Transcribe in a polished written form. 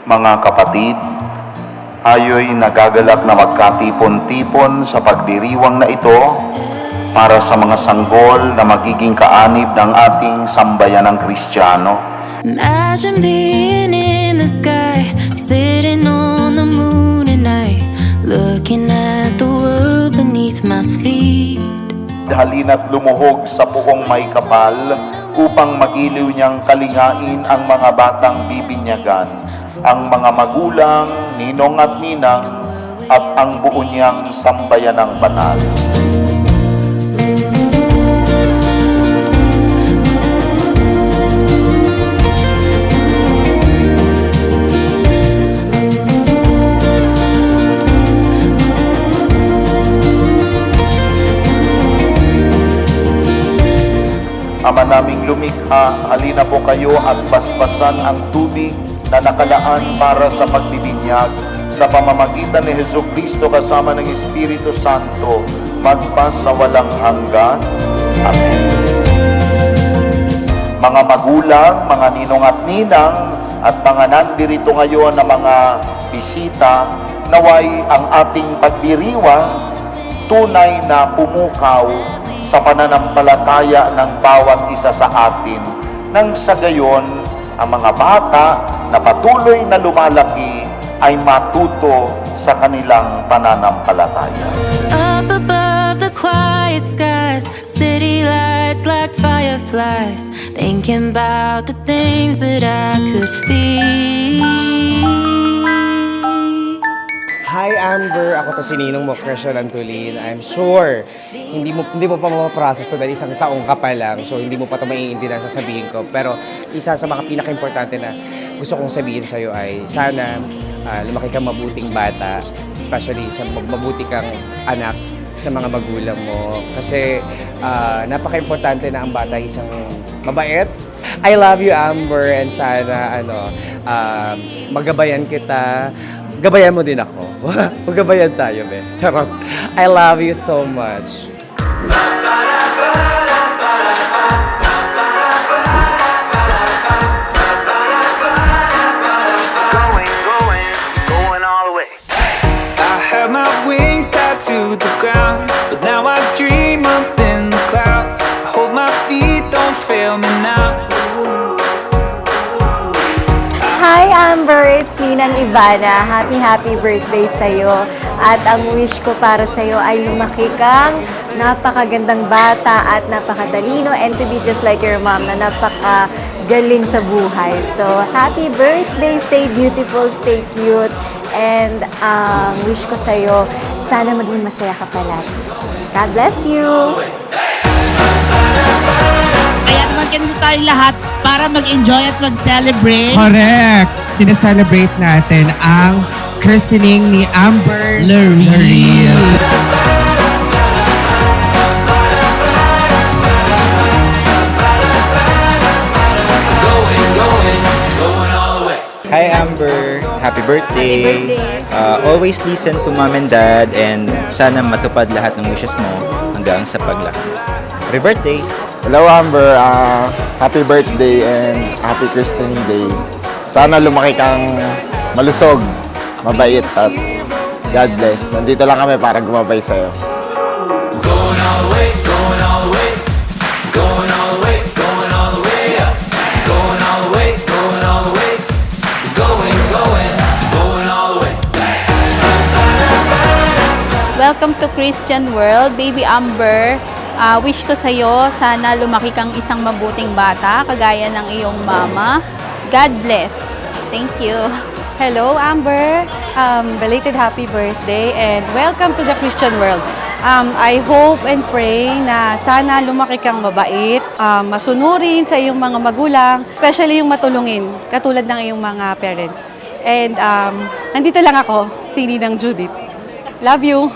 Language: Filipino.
Mga kapatid, tayo'y nagagalak na magkatipon-tipon sa pagdiriwang na ito para sa mga sanggol na magiging kaanib ng ating sambayanang Kristiyano. Imagine being in the sky, sitting on the moon at night, looking at the world beneath my feet. Halina't lumuhog sa puong may kapal upang magiliw niyang kalingain ang mga batang bibinyagan, ang mga magulang, ninong at ninang, at ang buo niyang sambayanang banal. Ama naming lumikha, halina po kayo at basbasan ang tubig na nakalaan para sa pagbibinyag sa pamamagitan ni Jesucristo kasama ng Espiritu Santo magpas sa walang hanggan. Amen. Mga magulang, mga ninong at ninang, at mga nandirito ngayon na mga bisita, naway ang ating pagdiriwang tunay na pumukaw sa pananampalataya ng bawat isa sa atin, nang sa gayon, ang mga bata na patuloy na lumalaki ay matuto sa kanilang pananampalataya. Up above the quiet skies, city lights like fireflies, thinking about the things that I could be. Hi Amber, ako to si Ninong mo, Christian Antolin. I'm sure hindi mo pa mapaprocess to dahil isang taong ka pa lang, so hindi mo pa ito maiintindihan sa sabihin ko. Pero isa sa mga pinaka-importante na gusto kong sabihin sa'yo ay sana lumaki kang mabuting bata, especially sa mabuti kang anak sa mga magulang mo. Kasi napaka-importante na ang bata ay isang mabait. I love you Amber, and sana magabayan kita. Gabayan mo din ako. Magabayan tayo, be. Charot. I love you so much. Going all the way. I had my wings tied to the ground, but now I dream up in the clouds. I hold my feet, don't fail me now. Hi Amber, it's Ninang Ivana. Happy birthday sa'yo. At ang wish ko para sa'yo ay lumaki kang napakagandang bata at napakatalino, and to be just like your mom na napakagaling sa buhay. So, happy birthday! Stay beautiful, stay cute. And wish ko sa'yo, sana maging masaya ka palagi. God bless you! Kaya naman ganito tayong lahat para mag-enjoy at mag-celebrate. Correct! Sineselebrate natin ang christening ni Amber Laris. Going all the way. Hi Amber, happy birthday. Always listen to mom and dad, and sana matupad lahat ng wishes mo hanggang sa paglaki. Happy birthday! Hello Amber, happy birthday and happy christening day. Sana lumaki kang malusog, mabait at God bless. Nandito lang kami para gumabay sa'yo. Going all the way, going all the way. Going all the way, going all the way up. Going all the way, going all the way. Going all the way. Welcome to Christian World, Baby Amber. Wish ko sa'yo, sana lumaki kang isang mabuting bata, kagaya ng iyong mama. God bless. Thank you. Hello, Amber. Belated happy birthday and welcome to the Christian World. I hope and pray na sana lumaki kang mabait, masunurin sa iyong mga magulang, especially yung matulungin, katulad ng iyong mga parents. And nandito lang ako, si Ninang Judith. Love you!